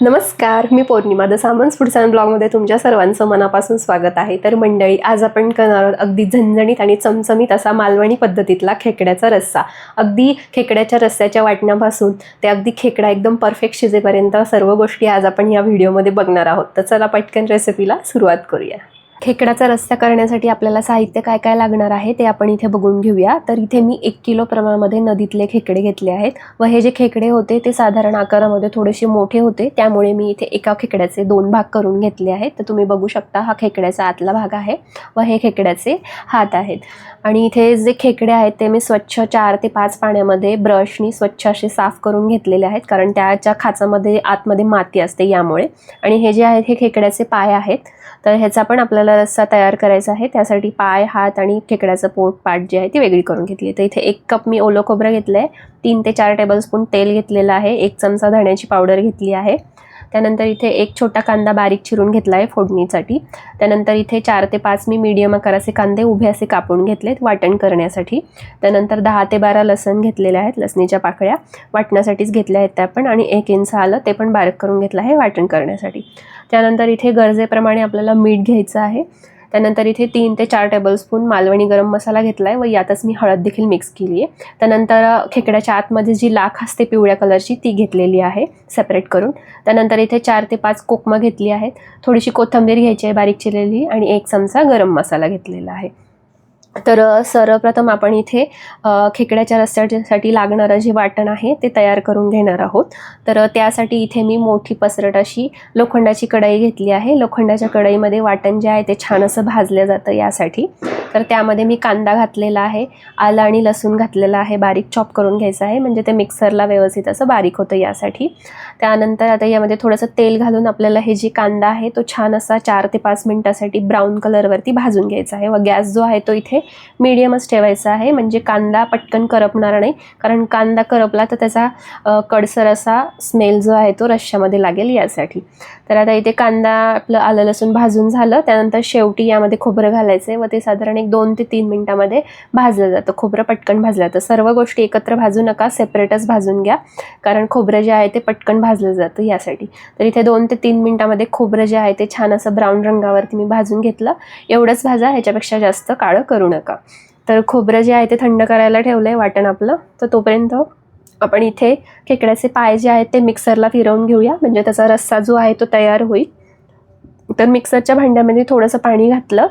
नमस्कार, मी पौर्णिमा the सामन्स foods and ब्लॉगमध्ये तुमच्या सर्वांचं मनापासून स्वागत आहे. तर मंडळी, आज आपण करणार आहोत अगदी झणझणीत आणि चमचमीत असा मालवणी पद्धतीतला खेकड्याचा रस्सा. अगदी खेकड्याच्या रस्स्याच्या वाटण्यापासून ते अगदी खेकडा एकदम परफेक्ट शिजेपर्यंत सर्व गोष्टी आज आपण या व्हिडिओमध्ये बघणार आहोत. तर चला पटकन रेसिपीला सुरुवात करूया. खेकड्याचा रस्सा करण्यासाठी आपल्याला साहित्य काय काय लागणार आहे ते आपण इथे बघून घेऊया. तर इथे मी 1 किलो प्रमाणामध्ये नदीतले खेकडे घेतले आहेत व हे जे खेकडे होते ते साधारण आकारामध्ये थोडेसे मोठे होते, त्यामुळे मी इथे एका खेकड्याचे 2 भाग करून घेतले आहेत. तर तुम्ही बघू शकता, हा खेकड्याचा आतला भाग आहे व हे खेकड्याचे हात आहेत. आणि इथे जे खेकडे आहेत ते मी स्वच्छ 4 ते 5 पाण्यामध्ये ब्रशनी स्वच्छ असे साफ करून घेतलेले आहेत, कारण त्याच्या खाचामध्ये आतमध्ये माती असते यामुळे. आणि हे जे आहेत हे खेकड्याचे पाय आहेत. तर ह्याचा पण आपल्याला रस्सा तयार करायचा आहे. त्यासाठी पाय, हात आणि खेकड्याचं पोट पाट जे आहे ती वेगळी करून घेतली. तर इथे 1 कप मी ओलं खोबरं घेतलं आहे, 3 ते 4 टेबलस्पून तेल घेतलेलं आहे, 1 चमचा धण्याची पावडर घेतली आहे. त्यानंतर इथे 1 छोटा कांदा बारीक चिरून घेतला आहे फोडणीसाठी. त्यानंतर इथे 4 ते 5 मी मीडियम आकाराचे कांदे उभे असे कापून घेतलेत वाटण करण्यासाठी. त्यानंतर 10 ते 12 लसण घेतलेले आहेत, लसणीच्या पाकळ्या वाटण्यासाठीच घेतल्या आहेत त्या पण. आणि 1 इंच आलं ते पण बारीक करून घेतलं आहे वाटण करण्यासाठी. त्यानंतर इथे गरजेप्रमाणे आपल्याला मीठ घ्यायचं आहे. त्यानंतर इथे 3 ते 4 टेबलस्पून मालवणी गरम मसाला घेतला आहे व यातच मी हळद देखील मिक्स केली आहे. त्यानंतर खेकड्याच्या आतमध्ये जी लाख असते पिवळ्या कलरची ती घेतलेली आहे सेपरेट करून. त्यानंतर इथे 4 ते 5 कोकमा घेतली आहेत, थोडीशी कोथिंबीर घ्यायची आहे बारीक चिरलेली आणि 1 चमचा गरम मसाला घेतलेला आहे. तर सर्वप्रथम आपण इथे खेकड्याच्या रस्स्यासाठी लागणारं जे वाटण आहे ते तयार करून घेणार आहोत. तर त्यासाठी इथे मी मोठी पसरट अशी लोखंडाची कढई घेतली आहे. लोखंडाच्या कढईमध्ये वाटण जे आहे ते छान असं भाजलं जातं यासाठी. तर त्यामध्ये मी कांदा घातलेला आहे, आलं आणि लसूण घातलेला आहे, बारीक चॉप करून घ्यायचं आहे म्हणजे ते मिक्सरला व्यवस्थित असं बारीक होतं यासाठी. त्यानंतर आता यामध्ये थोडंसं तेल घालून आपल्याला हे जे कांदा आहे तो छान असा 4 ते 5 मिनिटासाठी ब्राऊन कलरवरती भाजून घ्यायचा आहे व गॅस जो आहे तो इथे मीडियमच ठेवायचा आहे, म्हणजे कांदा पटकन करपणार नाही, कारण कांदा करपला तर त्याचा कडसर असा स्मेल जो आहे तो रश्श्यामध्ये लागेल यासाठी. तर आता इथे कांदा आपलं आलं लसूण भाजून झालं. त्यानंतर शेवटी यामध्ये खोबरं घालायचं आहे व ते साधारण 2 ते 3 मिनिटामध्ये भाजलं जातं. खोबरं पटकन भाजलं जातं. सर्व गोष्टी एकत्र भाजू नका, सेपरेटच भाजून घ्या, कारण खोबरं जे आहे ते पटकन भाजलं जातं यासाठी. तर इथे 2 ते 3 मिनिटामध्ये खोबरं जे आहे ते छान असं ब्राऊन रंगावरती मी भाजून घेतलं. एवढंच भाजा, ह्याच्यापेक्षा जास्त काळं करू नका. तर खोबरं जे आहे ते थंड करायला ठेवलं आहे वाटण आपलं. तर तोपर्यंत आपण इथे खेकड्याचे पाय जे आहेत ते मिक्सरला फिरवून घेऊया, म्हणजे त्याचा रस्सा जो आहे तो तयार होईल. तर मिक्सरच्या भांड्यामध्ये थोडंसं पाणी घातलं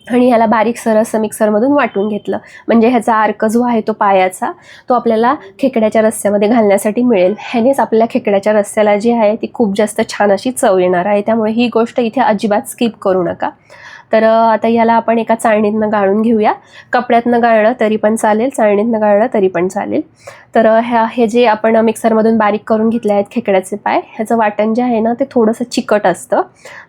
आणि ह्याला बारीकसर असं मिक्सरमधून वाटून घेतलं, म्हणजे ह्याचा अर्क जो आहे तो पायाचा तो आपल्याला खेकड्याच्या रस्स्यामध्ये घालण्यासाठी मिळेल. ह्यानेच आपल्या खेकड्याच्या रस्स्याला जी आहे ती खूप जास्त छान अशी चव येणार आहे, त्यामुळे ही गोष्ट इथे अजिबात स्किप करू नका. तर आता याला आपण एका चाळणीतनं गाळून घेऊया. कपड्यातनं गाळलं तरी पण चालेल, चाळणीतनं गाळलं तरी पण चालेल. तर हे जे आपण मिक्सरमधून बारीक करून घेतले आहेत खेकड्याचे पाय, ह्याचं वाटण जे आहे ना ते थोडंसं चिकट असतं.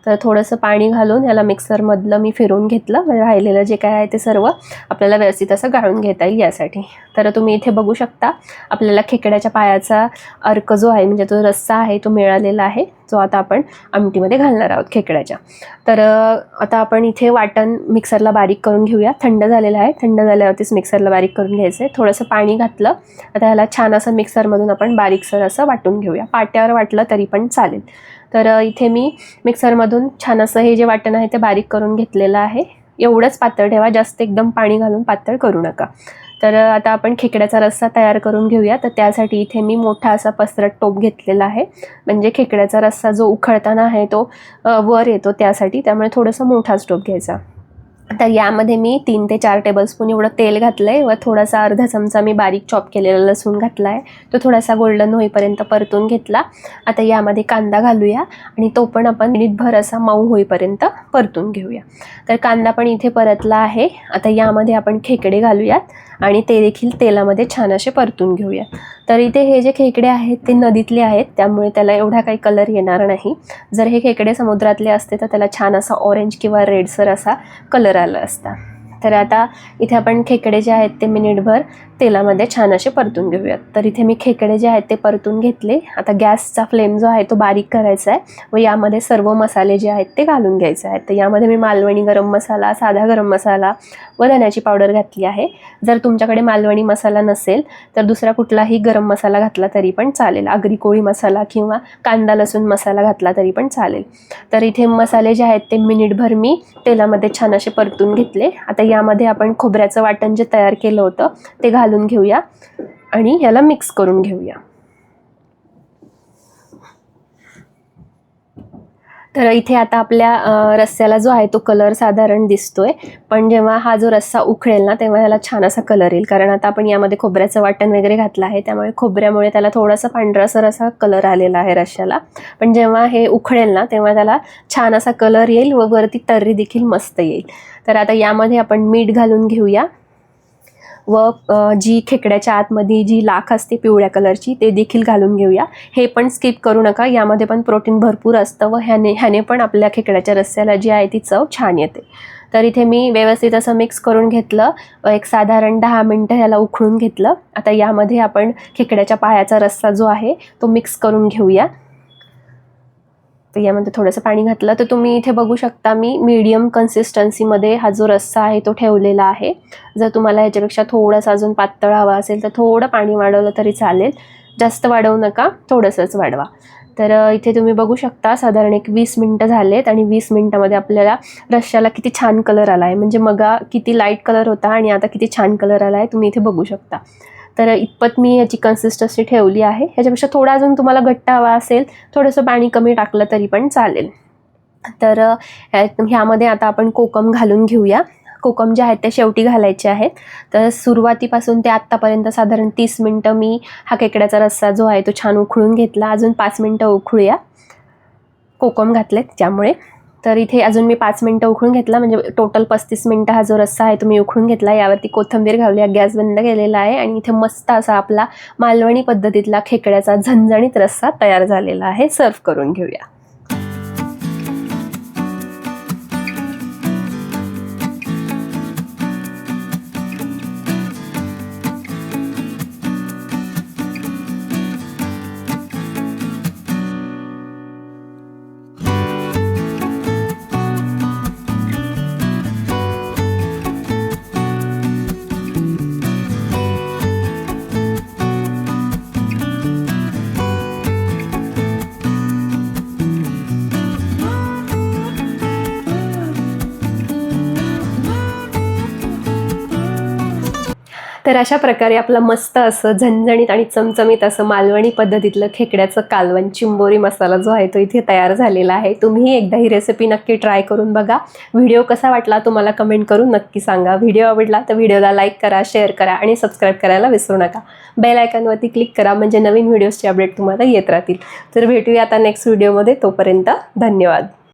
तर थोडंसं पाणी घालून ह्याला मिक्सरमधलं मी फिरवून घेतलं, म्हणजे राहिलेलं जे काय आहे ते सर्व आपल्याला व्यवस्थित असं गाळून घेता येईल यासाठी. तर तुम्ही इथे बघू शकता, आपल्याला खेकड्याच्या पायाचा अर्क जो आहे म्हणजे तो रस्सा आहे तो मिळालेला आहे, जो आता आपण आमटीमध्ये घालणार आहोत खेकड्याच्या. तर आता आपण इथे वाटण मिक्सरला बारीक करून घेऊया. थंड झालेलं आहे, थंड झाल्यावरतीच मिक्सरला बारीक करून घ्यायचं आहे. थोडंसं पाणी घातलं. आता ह्याला छान असं मिक्सरमधून आपण बारीकसर असं वाटून घेऊया, पाट्यावर वाटलं तरी पण चालेल. तर इथे मी मिक्सरमधून छान असं हे जे वाटण आहे ते बारीक करून घेतलेलं आहे. एवढंच पातळ ठेवा, जास्त एकदम पाणी घालून पातळ करू नका. तर आता आपण खेकड्याचा रस्सा तयार करून घेऊया. तर त्यासाठी इथे मी मोठा असा पसरट टोप घेतलेला आहे, म्हणजे खेकड्याचा रस्सा जो उखळताना आहे तो वर येतो त्यासाठी, त्यामुळे थोडंसं मोठाच टोप घ्यायचा. तर यामध्ये मी 3 ते 4 टेबलस्पून एवढं तेल घातलं आहे व थोडासा अर्धा चमचा मी बारीक चॉप केलेला लसूण घातला आहे. तो थोडासा गोल्डन होईपर्यंत परतून घेतला. आता यामध्ये कांदा घालूया आणि तो पण आपण मिनिटभर असा मऊ होईपर्यंत परतून घेऊया. तर कांदा पण इथे परतला आहे. आता यामध्ये आपण खेकडे घालूयात आणि ते देखील तेलामध्ये छान असे परतून घेऊया. तर इथे हे जे खेकडे आहेत ते नदीतले आहेत, त्यामुळे त्याला एवढा काही कलर येणार नाही. जर हे खेकडे समुद्रातले असते तर त्याला छान असा ऑरेंज किंवा रेडसर असा कलर आला असता. तर आता इथे आपण खेकडे जे आहेत ते मिनिटभर तेलामध्ये छान असे परतून घेऊयात. तर इथे मी खेकडे जे आहेत ते परतून घेतले. आता गॅसचा फ्लेम जो आहे तो बारीक करायचा आहे व यामध्ये सर्व मसाले जे आहेत ते घालून घ्यायचे आहेत. तर यामध्ये मी मालवणी गरम मसाला, साधा गरम मसाला व धण्याची पावडर घातली आहे. जर तुमच्याकडे मालवणी मसाला नसेल तर दुसरा कुठलाही गरम मसाला घातला तरी पण चालेल. आगरी कोळी मसाला किंवा कांदा लसूण मसाला घातला तरी पण चालेल. तर इथे मसाले जे आहेत ते मिनिटभर मी तेलामध्ये छान असे परतून घेतले. आता यामध्ये आपण खोबऱ्याचं वाटण जे तयार केलं होतं ते घालून घेऊया आणि याला मिक्स करून घेऊया. तर इथे आता आपल्या रस्स्याला जो आहे तो कलर साधारण दिसतोय, पण जेव्हा हा जो रस्सा उकळेल ना तेव्हा याला छान असा कलर येईल. कारण आता आपण यामध्ये खोबऱ्याचं वाटण वगैरे घातलं आहे, त्यामुळे खोबऱ्यामुळे त्याला थोडासा पांढरासर असा कलर आलेला आहे रश्श्याला. पण जेव्हा हे उकळेल ना तेव्हा त्याला छान असा कलर येईल व वरती तर्री देखील मस्त येईल. तर आता यामध्ये आपण मीठ घालून घेऊया व जी खेकड्याच्या आतमध्ये जी लाख असते पिवळ्या कलरची ते देखील घालून घेऊया. हे पण स्किप करू नका, यामध्ये पण प्रोटीन भरपूर असतं व ह्याने पण आपल्या खेकड्याच्या रस्स्याला जी आहे ती चव छान येते. तर इथे मी व्यवस्थित असं मिक्स करून घेतलं. एक साधारण 10 मिनटं ह्याला उकळून घेतलं. आता यामध्ये आपण खेकड्याच्या पायाचा रस्सा जो आहे तो मिक्स करून घेऊया. तर यामध्ये थोडंसं पाणी घातलं. तर तुम्ही इथे बघू शकता मी मीडियम कन्सिस्टन्सीमध्ये हा जो रस्सा आहे तो ठेवलेला आहे. जर तुम्हाला ह्याच्यापेक्षा थोडंसं अजून पातळ हवा असेल तर थोडं पाणी वाढवलं तरी चालेल. जास्त वाढवू नका, थोडंसंच वाढवा. तर इथे तुम्ही बघू शकता साधारण एक 20 मिनटं झालेत आणि 20 मिनटामध्ये आपल्याला रश्श्याला किती छान कलर आला आहे. म्हणजे मगा किती लाईट कलर होता आणि आता किती छान कलर आला आहे तुम्ही इथे बघू शकता. तर इतपत मी याची कन्सिस्टन्सी ठेवली आहे. ह्याच्यापेक्षा थोडा अजून तुम्हाला घट्ट हवा असेल थोडंसं पाणी कमी टाकलं तरी पण चालेल. तर ह्यामध्ये आता आपण कोकम घालून घेऊया. कोकम जे आहेत ते शेवटी घालायचे आहेत. तर सुरुवातीपासून ते आत्तापर्यंत साधारण 30 मिनटं मी हा खेकड्याचा रस्सा जो आहे तो छान उकळून घेतला. अजून 5 मिनटं उकळूया, कोकम घातलेत त्यामुळे. तर इथे अजून मी 5 मिनटं उकळून घेतला, म्हणजे टोटल 35 मिनटं हा जो रस्सा आहे तो मी उकळून घेतला. यावरती कोथिंबीर घालूया. गॅस बंद केलेला आहे आणि इथे मस्त असा आपला मालवणी पद्धतीतला खेकड्याचा झणझणीत रस्सा तयार झालेला आहे. सर्व करून घेऊया. तर अशा प्रकारे आपलं मस्त असं झणझणीत आणि चमचमीत असं मालवणी पद्धतीतलं खेकड्याचं कालवण चिंबोरी मसाला जो आहे तो इथे तयार झालेला आहे. तुम्ही एकदा ही रेसिपी नक्की ट्राय करून बघा. व्हिडिओ कसा वाटला तुम्हाला कमेंट करून नक्की सांगा. व्हिडिओ आवडला तर व्हिडिओला लाईक करा, शेअर करा आणि सबस्क्राईब करायला विसरू नका. बेल आयकॉनवरती क्लिक करा म्हणजे नवीन व्हिडिओजचे अपडेट तुम्हाला येत राहतील. तर भेटूया आता नेक्स्ट व्हिडिओमध्ये. तोपर्यंत धन्यवाद.